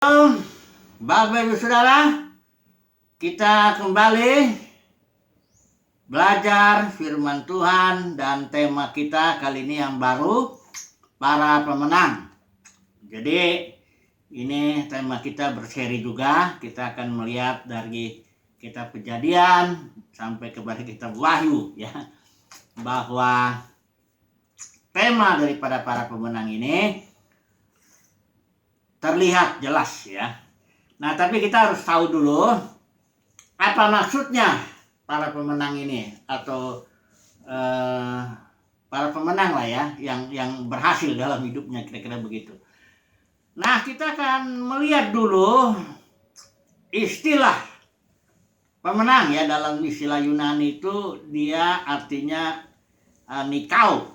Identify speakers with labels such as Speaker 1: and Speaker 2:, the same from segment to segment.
Speaker 1: Halo, Bapak Ibu Saudara, kita kembali belajar firman Tuhan dan tema kita kali ini yang baru, para pemenang. Jadi ini tema kita berseri juga, kita akan melihat dari kitab Kejadian sampai kepada kitab Wahyu ya, bahwa tema daripada para pemenang ini terlihat jelas ya. Nah, tapi kita harus tahu dulu apa maksudnya para pemenang ini, atau para pemenang lah ya, yang berhasil dalam hidupnya, kira-kira begitu. Nah, kita akan melihat dulu istilah pemenang ya. Dalam istilah Yunani itu dia artinya nikao.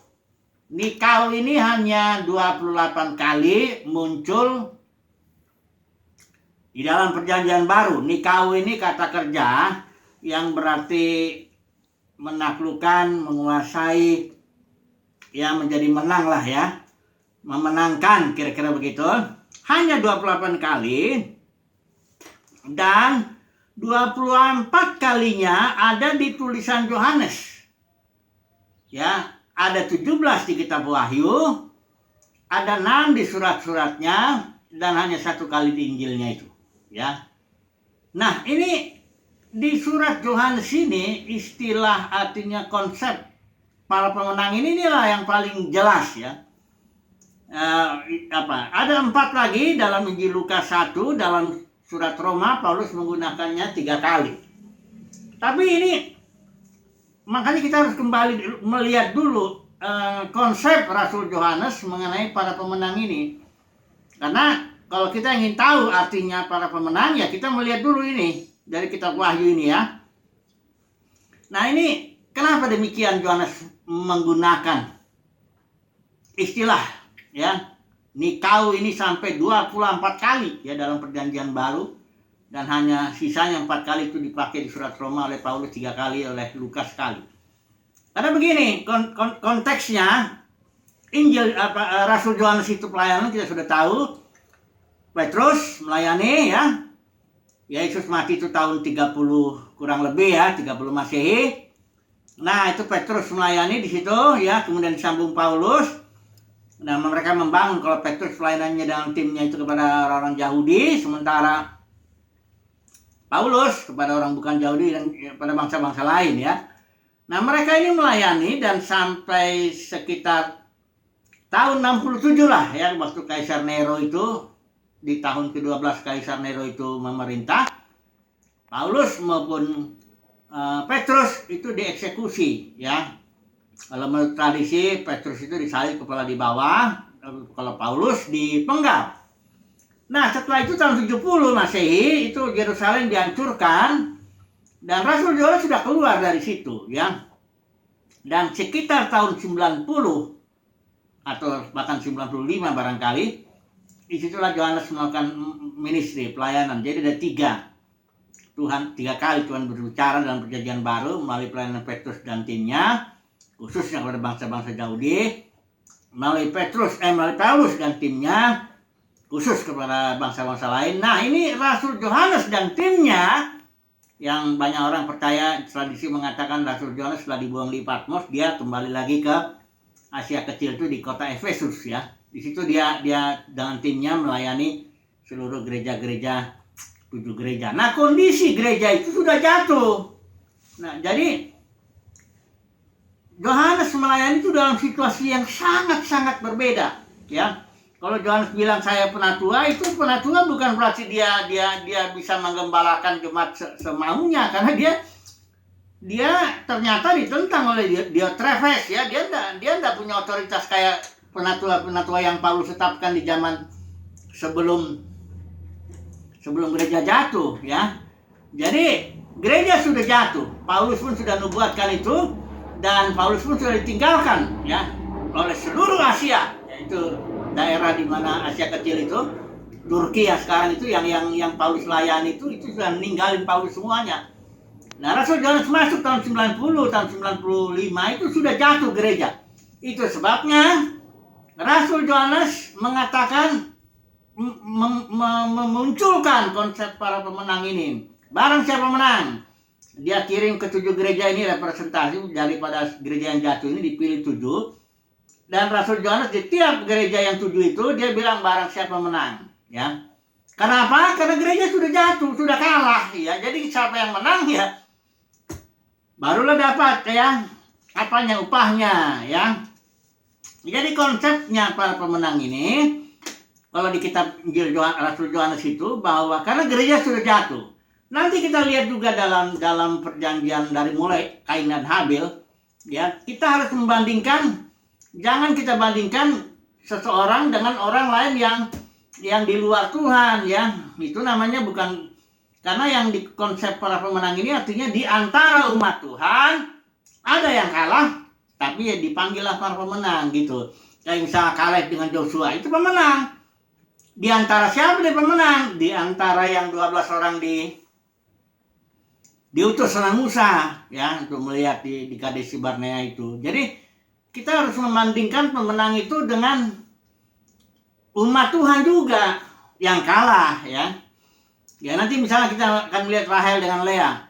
Speaker 1: Nikao ini hanya 28 kali muncul di dalam Perjanjian Baru. Nikao ini kata kerja yang berarti menaklukkan, menguasai, ya menjadi menang lah ya. Memenangkan, kira-kira begitu. Hanya 28 kali. Dan 24 kalinya ada di tulisan Yohanes. Ya, ada 17 di kitab Wahyu, ada 6 di surat-suratnya, dan hanya 1 kali di Injilnya itu. Ya, nah ini di surat Yohanes ini istilah, artinya konsep para pemenang ini inilah yang paling jelas ya. Ada 4 lagi dalam Injil Lukas 1, dalam surat Roma Paulus menggunakannya 3 kali. Tapi ini makanya kita harus kembali melihat dulu konsep Rasul Yohanes mengenai para pemenang ini. Karena kalau kita ingin tahu artinya para pemenang, ya kita melihat dulu ini dari kitab Wahyu ini ya. Nah, ini kenapa demikian Yohanes menggunakan istilah ya nikau ini sampai 24 kali ya dalam Perjanjian Baru, dan hanya sisanya 4 kali itu dipakai di surat Roma oleh Paulus, 3 kali oleh Lukas sekali. Karena begini konteksnya, Injil Rasul Yohanes itu pelayanan kita sudah tahu. Petrus melayani ya. Yesus mati itu tahun 30 kurang lebih ya, 30 Masehi. Nah, itu Petrus melayani di situ ya, kemudian disambung Paulus. Nah, mereka membangun, kalau Petrus pelayanannya dengan timnya itu kepada orang Yahudi, sementara Paulus kepada orang bukan Yahudi dan pada bangsa-bangsa lain ya. Nah, mereka ini melayani dan sampai sekitar tahun 67 lah ya, waktu Kaisar Nero itu, di tahun ke-12 Kaisar Nero itu memerintah, Paulus maupun Petrus itu dieksekusi ya. Kalau menurut tradisi, Petrus itu disalib kepala di bawah, kalau Paulus dipenggal. Nah, setelah itu tahun 70 Masehi itu Yerusalem dihancurkan, dan Rasul Yohanes sudah keluar dari situ ya. Dan sekitar tahun 90 atau bahkan 95 barangkali, disitulah Yohanes melakukan ministry, pelayanan. Jadi ada 3 kali Tuhan berbicara dalam Perjanjian Baru melalui pelayanan Petrus dan timnya, khususnya kepada bangsa-bangsa Yahudi, melalui Paulus dan timnya, khusus kepada bangsa-bangsa lain. Nah, ini Rasul Yohanes dan timnya, yang banyak orang percaya, tradisi mengatakan Rasul Yohanes setelah dibuang di Patmos, dia kembali lagi ke Asia Kecil itu, di kota Efesus ya. Di situ dia dengan timnya melayani seluruh gereja-gereja, 7 gereja. Nah, kondisi gereja itu sudah jatuh. Nah, jadi Yohanes melayani itu dalam situasi yang sangat-sangat berbeda ya. Kalau Yohanes bilang saya penatua, itu penatua bukan berarti dia bisa menggembalakan jemaat semaunya, karena dia ternyata ditentang oleh Diotrefes ya. Dia enggak punya otoritas kayak penatua yang Paulus tetapkan di zaman sebelum gereja jatuh ya. Jadi gereja sudah jatuh, Paulus pun sudah nubuatkan itu, dan Paulus pun sudah ditinggalkan ya oleh seluruh Asia, yaitu daerah di mana Asia Kecil itu, Turki ya sekarang itu, yang Paulus layani itu sudah meninggalin Paulus semuanya. Nah, Rasul Yohanes masuk tahun 90, tahun 95 itu sudah jatuh gereja. Itu sebabnya Rasul Yohanes mengatakan memunculkan konsep para pemenang ini. Barang siapa menang, dia kirim ke 7 gereja ini representasi daripada gereja yang jatuh ini, dipilih 7. Dan Rasul Yohanes di tiap gereja yang 7 itu dia bilang barang siapa menang, ya. Kenapa? Karena gereja sudah jatuh, sudah kalah, ya. Jadi siapa yang menang, ya, barulah dapat, ya, apanya, upahnya, ya. Jadi konsepnya para pemenang ini, kalau di kitab Injil Rasul Yohanes itu, bahwa karena gereja sudah jatuh. Nanti kita lihat juga dalam perjanjian dari mulai Kain dan Habel, ya, kita harus membandingkan. Jangan kita bandingkan seseorang dengan orang lain yang di luar Tuhan, ya. Itu namanya bukan, karena yang di konsep para pemenang ini artinya di antara umat Tuhan ada yang kalah, tapi ya dipanggillah para pemenang gitu. Kayak misalnya Kaleb dengan Joshua itu pemenang. Di antara siapa dia pemenang? Di antara yang 12 orang diutus sama Musa, ya, untuk melihat di Kades Barnea itu. Jadi kita harus membandingkan pemenang itu dengan umat Tuhan juga yang kalah, ya. Ya, nanti misalnya kita akan melihat Rahel dengan Lea.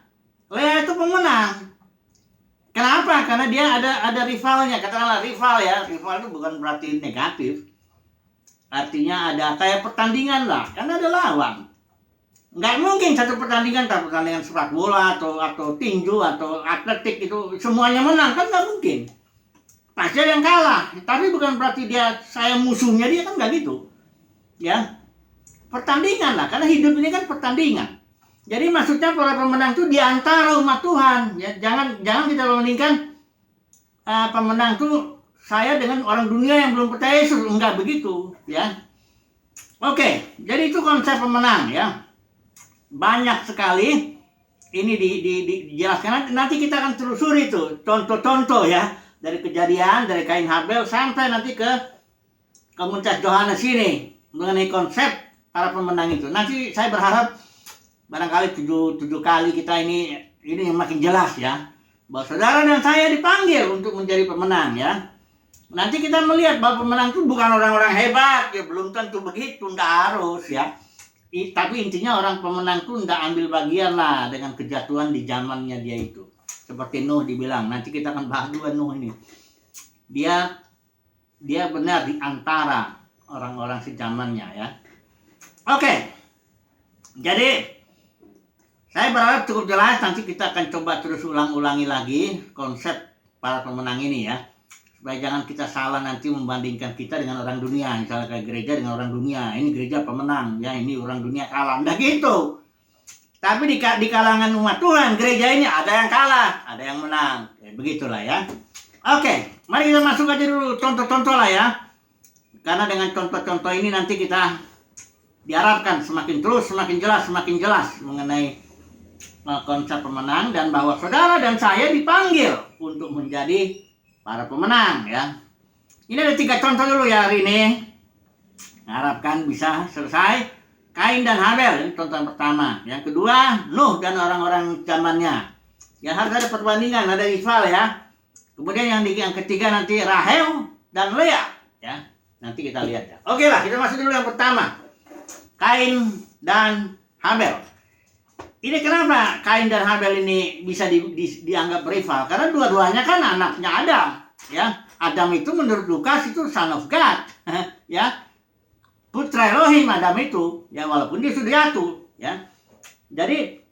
Speaker 1: Lea itu pemenang. Kenapa? Karena dia ada rivalnya, katakanlah rival, ya. Rival itu bukan berarti negatif. Artinya ada kayak pertandingan lah, karena ada lawan. Nggak mungkin satu pertandingan sepak bola atau tinju atau atletik itu semuanya menang, kan nggak mungkin. Pasti ada yang kalah, tapi bukan berarti saya musuhnya dia, kan nggak gitu, ya. Pertandingan lah, karena hidup ini kan pertandingan. Jadi maksudnya para pemenang itu di antara umat Tuhan, ya. Jangan kita membandingkan pemenang itu saya dengan orang dunia yang belum percaya Yesus, enggak begitu, ya. Oke, jadi itu konsep pemenang, ya. Banyak sekali ini dijelaskan. Nanti kita akan telusuri itu contoh-contoh, ya, dari kejadian, dari Kain Habel sampai nanti ke komunitas Yohanes ini mengenai konsep para pemenang itu. Nanti saya berharap barangkali 7 kali kita ini makin jelas, ya, bahwa saudara dan saya dipanggil untuk menjadi pemenang, ya. Nanti kita melihat bahwa pemenang itu bukan orang-orang hebat, ya, belum tentu begitu, enggak harus, ya. Tapi intinya orang pemenang itu enggak ambil bagian lah dengan kejatuhan di zamannya dia itu. Seperti Nuh dibilang, nanti kita akan bahas juga Nuh ini. Dia benar di antara orang-orang sezamannya, ya. Oke. Jadi saya berharap cukup jelas. Nanti kita akan coba terus ulangi lagi konsep para pemenang ini, ya. Supaya jangan kita salah nanti membandingkan kita dengan orang dunia. Misalnya kayak gereja dengan orang dunia. Ini gereja pemenang, ya, ini orang dunia kalah. Enggak gitu. Tapi di kalangan umat Tuhan, gereja ini ada yang kalah, ada yang menang. Ya, begitulah, ya. Oke, mari kita masuk aja dulu contoh-contoh lah, ya. Karena dengan contoh-contoh ini nanti kita diharapkan semakin jelas mengenai konsep pemenang, dan bahwa saudara dan saya dipanggil untuk menjadi para pemenang, ya. Ini ada 3 contoh dulu, ya, hari ini. Harapkan bisa selesai. Kain dan Habel, ini contoh yang pertama. Yang kedua, Nuh dan orang-orang zamannya. Ya, harus ada perbandingan, ada rival, ya. Kemudian yang ketiga nanti Rahel dan Lea, ya. Nanti kita lihat, ya. Oke lah, kita masuk dulu yang pertama. Kain dan Habel. Ini kenapa Kain dan Habel ini bisa dianggap rival? Karena dua-duanya kan anaknya Adam, ya. Adam itu menurut Lukas itu son of God, ya. Putra Elohim Adam itu, ya, walaupun dia sudah jatuh, ya. Jadi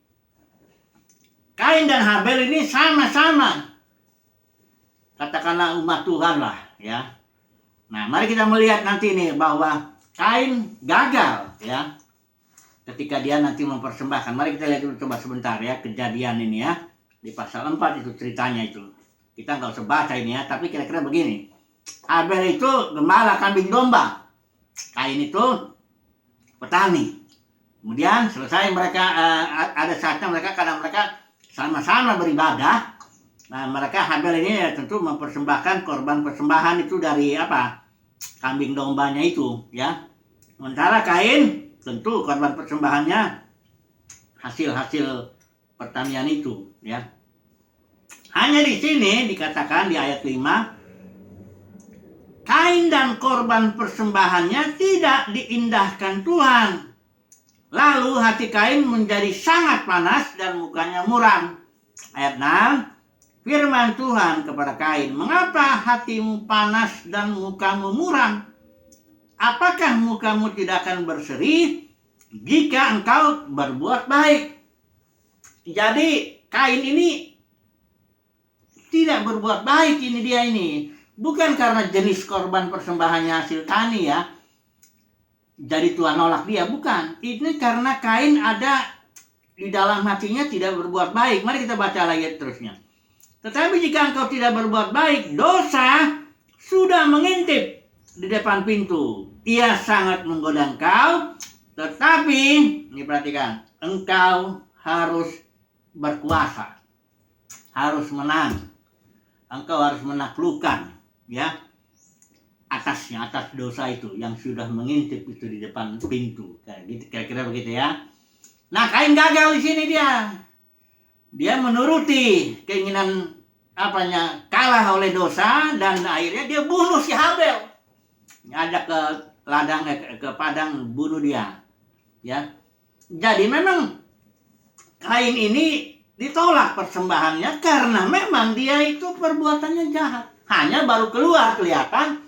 Speaker 1: Kain dan Habel ini sama-sama katakanlah umat Tuhan lah, ya. Nah, mari kita melihat nanti nih bahwa Kain gagal, ya, ketika dia nanti mempersembahkan. Mari kita lihat dulu coba sebentar, ya, kejadian ini, ya. Di pasal 4 itu ceritanya itu. Kita nggak usah baca ini, ya, tapi kira-kira begini. Habel itu gembala kambing domba. Kain itu petani. Kemudian selesai mereka ada saatnya karena mereka sama-sama beribadah. Nah, mereka Habel ini ya tentu mempersembahkan korban persembahan itu dari apa? Kambing dombanya itu, ya. Sementara Kain tentu korban persembahannya hasil pertanian itu, ya. Hanya di sini dikatakan di ayat 5, Kain dan korban persembahannya tidak diindahkan Tuhan. Lalu hati Kain menjadi sangat panas dan mukanya muram. Ayat 6. Firman Tuhan kepada Kain, mengapa hatimu panas dan mukamu muram? Apakah mukamu tidak akan berseri jika engkau berbuat baik? Jadi Kain ini tidak berbuat baik, ini dia ini. Bukan karena jenis korban persembahannya hasil tani ya. Jadi Tuhan nolak dia, bukan. Ini karena Kain ada di dalam hatinya tidak berbuat baik. Mari kita baca lagi terusnya. Tetapi jika engkau tidak berbuat baik, dosa sudah mengintip di depan pintu. Ia sangat menggoda engkau, tetapi, ini perhatikan, engkau harus berkuasa. Harus menang. Engkau harus menaklukkan ya atas dosa itu yang sudah mengintip itu di depan pintu. Kayak gitu, kira-kira begitu ya. Nah, Kain gagal di sini dia menuruti keinginan kalah oleh dosa dan akhirnya dia bunuh si Habel. Ajak ke ladang ke padang bunuh dia. Ya. Jadi memang Kain ini ditolak persembahannya karena memang dia itu perbuatannya jahat. Hanya baru kelihatan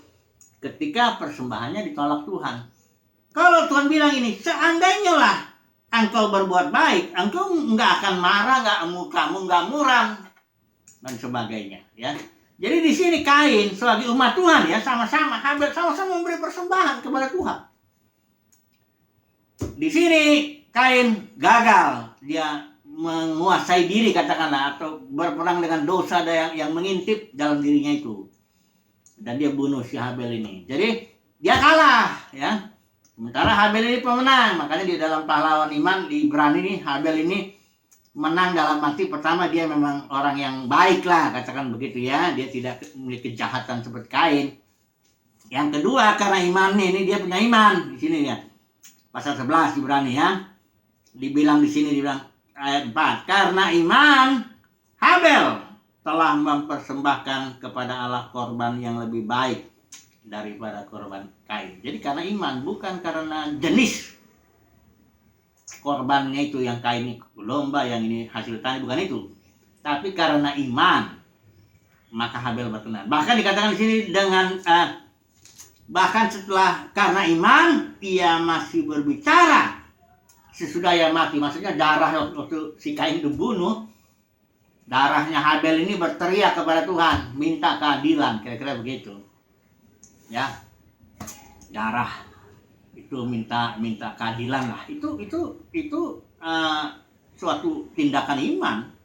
Speaker 1: ketika persembahannya ditolak Tuhan. Kalau Tuhan bilang ini, seandainya lah engkau berbuat baik, engkau nggak akan marah, kamu nggak muram dan sebagainya. Ya. Jadi di sini Kain sebagai umat Tuhan ya sama-sama Habel sama-sama memberi persembahan kepada Tuhan. Di sini Kain gagal, dia menguasai diri katakanlah atau berperang dengan dosa yang mengintip dalam dirinya itu, dan dia bunuh si Habel ini. Jadi dia kalah ya, sementara Habel ini pemenang. Makanya di dalam pahlawan iman di Ibrani ini Habel ini menang dalam arti pertama dia memang orang yang baik lah katakan begitu ya, dia tidak memiliki kejahatan seperti Kain. Yang kedua karena imannya ini, dia punya iman. Di sini ya pasal 11 Ibrani ya, dibilang di sini dibilang ayat 4, karena iman Habel telah mempersembahkan kepada Allah korban yang lebih baik daripada korban Kain. Jadi karena iman, bukan karena jenis korbannya itu, yang Kain ini domba, yang ini hasil tani, bukan itu. Tapi karena iman maka Habel berkenan. Bahkan dikatakan di sini dengan bahkan setelah karena iman ia masih berbicara sesudah ia mati. Maksudnya darah waktu si Kain dibunuh, darahnya Habel ini berteriak kepada Tuhan, minta keadilan, kira-kira begitu. Ya, darah itu minta keadilan lah. Itu suatu tindakan iman,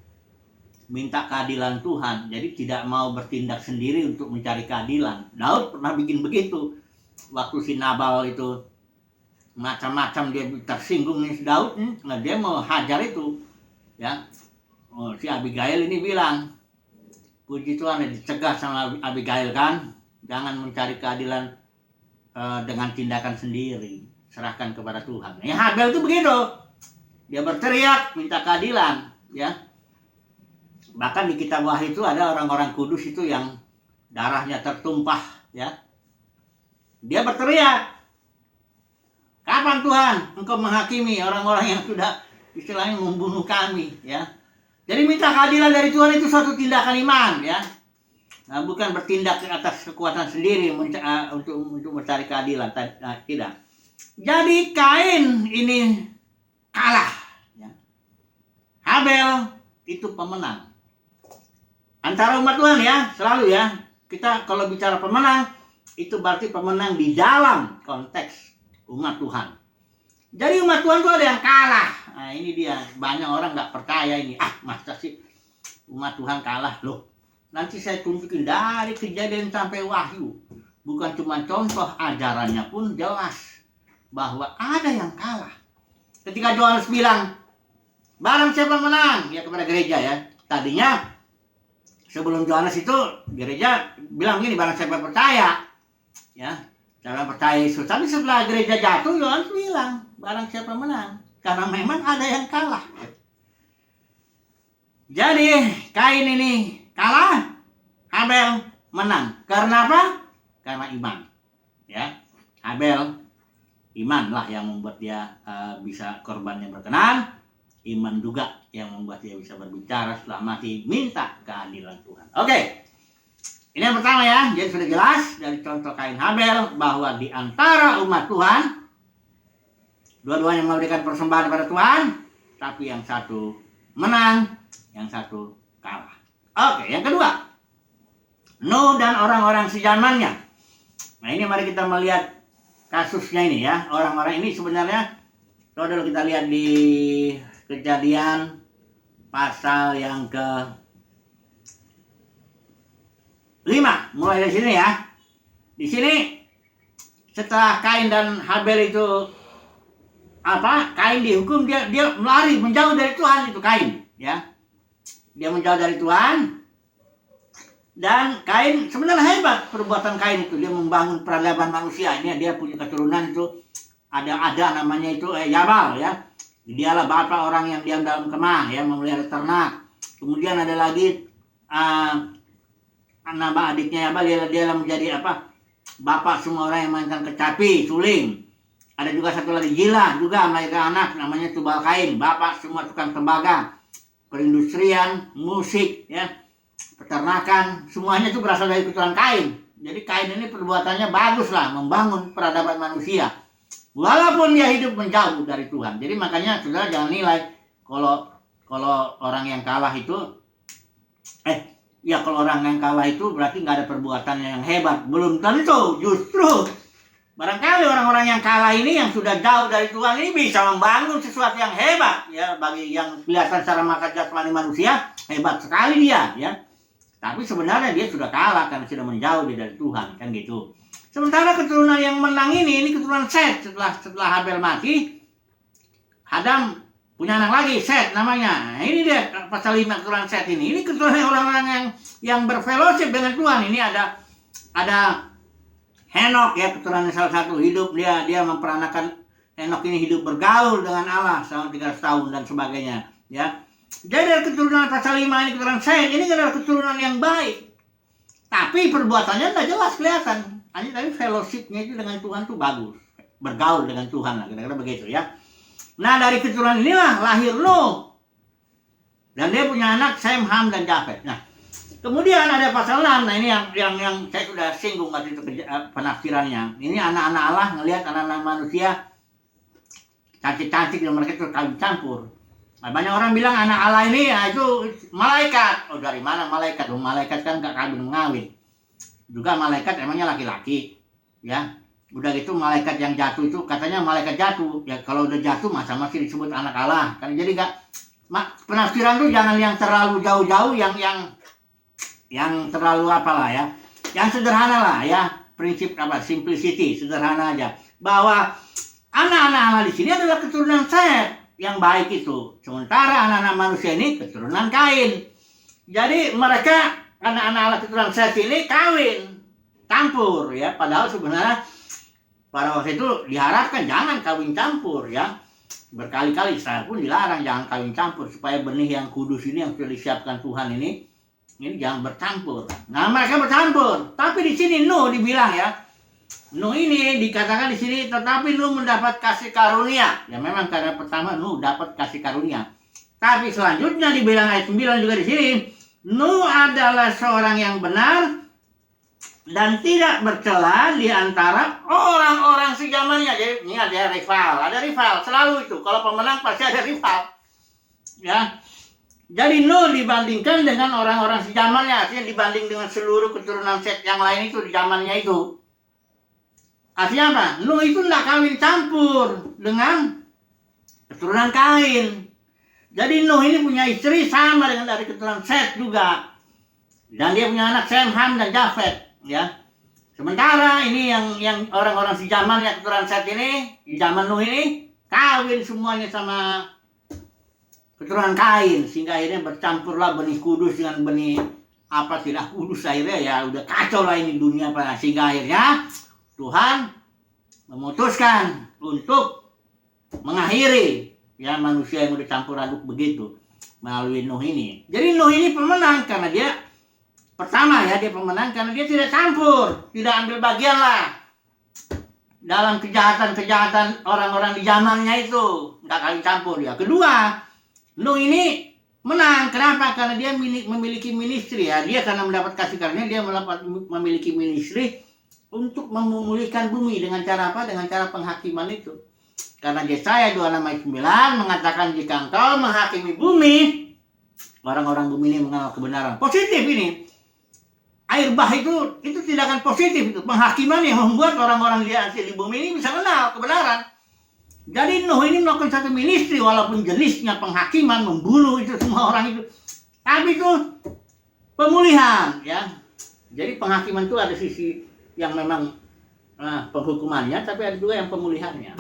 Speaker 1: minta keadilan Tuhan. Jadi tidak mau bertindak sendiri untuk mencari keadilan. Daud pernah bikin begitu. Waktu si Nabal itu macam-macam dia tersinggung nih Daud, nah dia mau hajar itu ya. Si Abigail ini bilang, puji Tuhan dicegah sama Abigail kan, jangan mencari keadilan dengan tindakan sendiri, serahkan kepada Tuhan. Ya Habel itu begitu, dia berteriak minta keadilan ya. Bahkan di kitab Wahyu itu ada orang-orang kudus itu yang darahnya tertumpah ya, dia berteriak, kapan Tuhan engkau menghakimi orang-orang yang sudah istilahnya membunuh kami ya. Jadi minta keadilan dari Tuhan itu suatu tindakan iman ya. Nah, bukan bertindak atas kekuatan sendiri untuk mencari keadilan, tidak. Jadi Kain ini kalah ya. Habel itu pemenang. Antara umat Tuhan ya, selalu ya. Kita kalau bicara pemenang itu berarti pemenang di dalam konteks umat Tuhan. Jadi umat Tuhan itu ada yang kalah. Nah ini dia, banyak orang nggak percaya ini. Masa sih umat Tuhan kalah loh. Nanti saya tunjukin dari Kejadian sampai Wahyu. Bukan cuma contoh, ajarannya pun jelas bahwa ada yang kalah. Ketika Yohanes bilang, barang siapa menang, ya kepada gereja ya. Tadinya sebelum Yohanes itu gereja bilang gini, barang siapa percaya, ya. Jangan percaya Yesus. Tapi setelah gereja jatuh, Yohanes bilang, barang siapa menang. Karena memang ada yang kalah. Jadi, Kain ini kalah, Habel menang. Karena apa? karena iman. Ya, Habel imanlah yang membuat dia bisa korbannya berkenan. Iman juga yang membuat dia bisa berbicara setelah mati, minta keadilan Tuhan. Oke. Ini yang pertama ya. Jadi sudah jelas dari contoh Kain Habel bahwa di antara umat Tuhan dua-duanya memberikan persembahan kepada Tuhan, tapi yang satu menang, yang satu kalah. Oke, yang kedua, Nuh dan orang-orang sezamannya. Nah ini mari kita melihat kasusnya ini ya. Orang-orang ini sebenarnya, kalau dulu kita lihat di Kejadian pasal yang ke-5, mulai dari sini ya. Di sini setelah Kain dan Habel itu Kain dihukum, dia melari menjauh dari Tuhan, itu Kain ya. Dia menjauh dari Tuhan. Dan Kain sebenarnya hebat perbuatan Kain itu, dia membangun peradaban manusia. Ini dia punya keturunan itu ada namanya itu Yabal ya. Dialah bapak orang yang diam dalam kemah ya, memelihara ternak. Kemudian ada lagi nama adiknya Yabal, dia menjadi bapak semua orang yang mainkan kecapi, suling. Ada juga satu lagi Jilah juga melahirkan anak namanya Tubal Kain, bapak semua tukang tembaga, perindustrian, musik ya, peternakan, semuanya itu berasal dari keturunan Kain. Jadi Kain ini perbuatannya bagus lah, membangun peradaban manusia. Walaupun dia hidup menjauh dari Tuhan. Jadi makanya saudara jangan nilai kalau orang yang kalah itu kalau orang yang kalah itu berarti nggak ada perbuatannya yang hebat. Belum tentu, justru barangkali orang-orang yang kalah ini yang sudah jauh dari Tuhan ini bisa membangun sesuatu yang hebat ya, bagi yang kelihatan secara mata jasmani manusia hebat sekali dia ya. Tapi sebenarnya dia sudah kalah karena sudah menjauh dari Tuhan, kan gitu. Sementara keturunan yang menang ini keturunan Set. Setelah Habel mati, Adam punya anak lagi, Set namanya. Nah, ini dia pasal 5 keturunan Set ini. Ini keturunan orang-orang yang berfellowship dengan Tuhan. Ini ada Henok ya, keturunan salah satu hidup, dia memperanakan Henok ini hidup bergaul dengan Allah selama 300 tahun dan sebagainya ya. Jadi dari keturunan pasal 5 ini keturunan Set ini adalah keturunan yang baik. Tapi perbuatannya tidak jelas kelihatan. Hanya tapi fellowship-nya itu dengan Tuhan tuh bagus. Bergaul dengan Tuhan lah, kira-kira begitu ya. Nah dari keturunan inilah lahir Nuh. Dan dia punya anak Sem, Ham, dan Jafet. Nah kemudian ada pasal 6. Nah ini yang saya sudah singgung waktu itu penafsirannya. Ini anak-anak Allah ngelihat anak-anak manusia cantik-cantik dan mereka itu kawin campur. Nah, banyak orang bilang anak Allah ini itu malaikat. Oh dari mana malaikat? Malaikat kan gak kawin ngawin. Juga malaikat emangnya laki-laki ya. Udah gitu malaikat yang jatuh itu katanya malaikat jatuh ya, kalau udah jatuh masa masih disebut anak Allah kan. Jadi penafsiran tuh jangan yang terlalu jauh-jauh, yang terlalu apalah ya, yang sederhana lah ya, prinsip simplicity, sederhana aja, bahwa anak-anak Allah di sini adalah keturunan Set yang baik itu, sementara anak-anak manusia ini keturunan Kain. Jadi mereka anak-anak Allah keturunan Set ini kawin campur ya, padahal sebenarnya pada waktu itu diharapkan jangan kawin campur ya. Berkali-kali Israel pun dilarang jangan kawin campur supaya benih yang kudus ini yang sudah disiapkan Tuhan ini jangan bercampur. Nah mereka bercampur, tapi di sini Nuh dibilang ya, Nuh ini dikatakan di sini tetapi Nuh mendapat kasih karunia. Ya memang karena pertama Nuh dapat kasih karunia. Tapi selanjutnya dibilang ayat 9 juga di sini, Nuh adalah seorang yang benar dan tidak bercela di antara orang-orang sezamannya. Jadi ini ada rival selalu itu. Kalau pemenang pasti ada rival. Ya. Jadi Nuh dibandingkan dengan orang-orang sezamannya, artinya dibanding dengan seluruh keturunan Set yang lain itu di zamannya itu. Artinya apa? Nuh itu tidak kawin campur dengan keturunan Kain. Jadi Nuh ini punya istri sama dengan dari keturunan Set juga. Dan dia punya anak Sem, Ham, dan Jafet. Ya. Sementara ini yang orang-orang sezamannya keturunan Set ini, di zaman Nuh ini, kawin semuanya sama keturunan Kain. Sehingga akhirnya bercampurlah benih kudus dengan benih tidak kudus. Akhirnya ya udah kacau lah ini dunia. Sehingga akhirnya Tuhan memutuskan untuk mengakhiri ya manusia yang udah campur aduk begitu melalui Nuh ini. Jadi Nuh ini pemenang karena dia Pertama ya, dia pemenang karena dia tidak campur, tidak ambil bagian lah dalam kejahatan-kejahatan orang-orang di zamannya itu, nggak kali campur ya. Kedua, Nuh ini menang. Kenapa? Karena dia memiliki ministry ya. Dia karena mendapat kasih karunia, dia memiliki ministry untuk memulihkan bumi dengan cara apa? Dengan cara penghakiman itu. Karena Yesaya 26 ayat 9 mengatakan jika engkau menghakimi bumi, orang-orang bumi ini mengenal kebenaran. Positif ini. Air bah itu tidak akan positif itu. Penghakiman yang membuat orang-orang di bumi ini bisa mengenal kebenaran. Jadi Nuh ini melakukan satu ministry walaupun jenisnya penghakiman, membunuh itu semua orang itu. Tapi itu pemulihan ya. Jadi penghakiman itu ada sisi yang memang penghukumannya, tapi ada juga yang pemulihannya.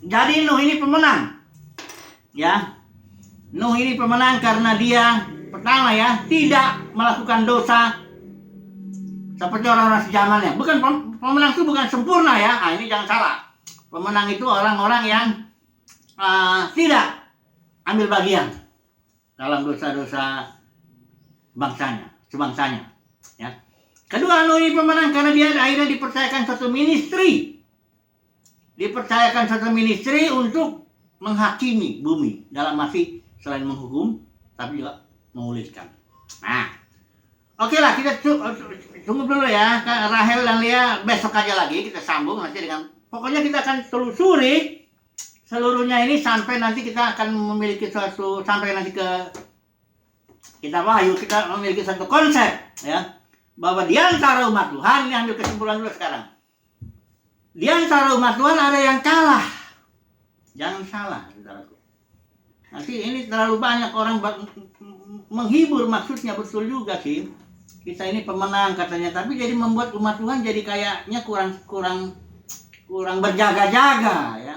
Speaker 1: Jadi Nuh ini pemenang. Ya. Nuh ini pemenang karena dia pertama ya, tidak melakukan dosa seperti orang-orang sejamannya. Bukan pemenang itu bukan sempurna ya. Ini jangan salah. Pemenang itu orang-orang yang tidak ambil bagian dalam dosa-dosa bangsanya, sebangsanya. Ya. Kedua, Nuh ini pemenang karena dia akhirnya dipercayakan satu ministry. Dipercayakan satu ministry untuk menghakimi bumi. Dalam arti selain menghukum, tapi juga memulihkan. Nah, oke lah, kita tunggu dulu ya. Rahel dan Lea besok aja lagi kita sambung nanti dengan. Pokoknya kita akan telusuri seluruhnya ini sampai nanti kita akan memiliki sampai nanti ke kita Wahyu, kita memiliki satu konsep ya, bahwa di antara umat Tuhan, ini ambil kesimpulan dulu sekarang. Di antara umat Tuhan ada yang kalah. Jangan salah, saudaraku. Nanti ini terlalu banyak orang menghibur, maksudnya betul juga sih. Kita ini pemenang katanya, tapi jadi membuat umat Tuhan jadi kayaknya kurang berjaga-jaga ya.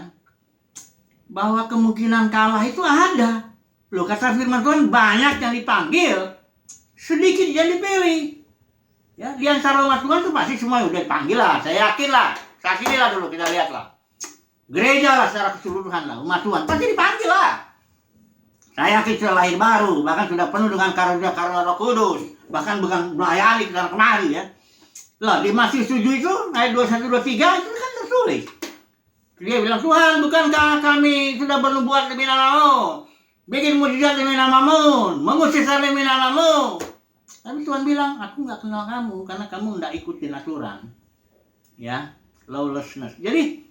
Speaker 1: Bahwa kemungkinan kalah itu ada. Loh, kata firman Tuhan banyak yang dipanggil, sedikit yang dipilih. Ya, di antara umat Tuhan itu pasti semua udah dipanggil lah, saya yakin lah. Saat ini lah dulu kita lihat lah. Gereja lah secara keseluruhan lah, umat Tuhan pasti dipanggil lah. Saya yakin sudah lahir baru, bahkan sudah penuh dengan karunia Roh Kudus, bahkan bukan melayani ke kemari ya. Lah, di Matius 7 itu ayat 21-23 itu kan tertulis. Dia bilang, Tuhan, bukankah kami sudah bernubuat demi namamu, bikin mujizat demi namamu, mengusir demi namamu. Tapi Tuhan bilang, aku nggak kenal kamu karena kamu nggak ikutin aturan. Ya, lawlessness. Jadi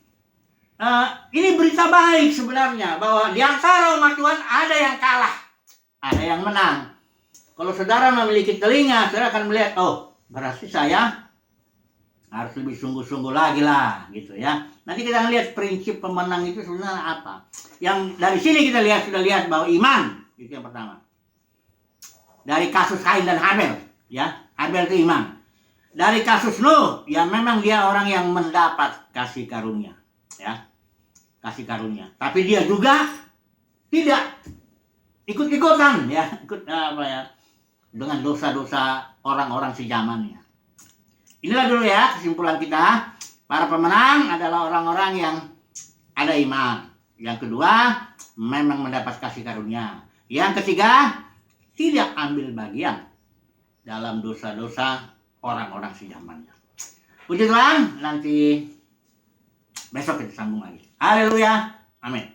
Speaker 1: ini berita baik sebenarnya, bahwa di antara umat Tuhan ada yang kalah, ada yang menang. Kalau saudara memiliki telinga, saudara akan melihat, oh, berarti saya harus lebih sungguh-sungguh lagi lah, gitu ya. Nanti kita lihat prinsip pemenang itu sebenarnya apa. Yang dari sini kita sudah lihat bahwa iman, itu yang pertama. Dari kasus Kain dan Habel, ya, Habel itu iman. Dari kasus Nuh, ya memang dia orang yang mendapat kasih karunia, ya, kasih karunia. Tapi dia juga tidak ikut-ikutan, ya, dengan dosa-dosa orang-orang sejamannya. Inilah dulu ya kesimpulan kita. Para pemenang adalah orang-orang yang ada iman. Yang kedua, memang mendapat kasih karunia. Yang ketiga, tidak ambil bagian dalam dosa-dosa orang-orang sejamannya. Puji Tuhan, nanti besok kita sambung lagi. Haleluya. Amin.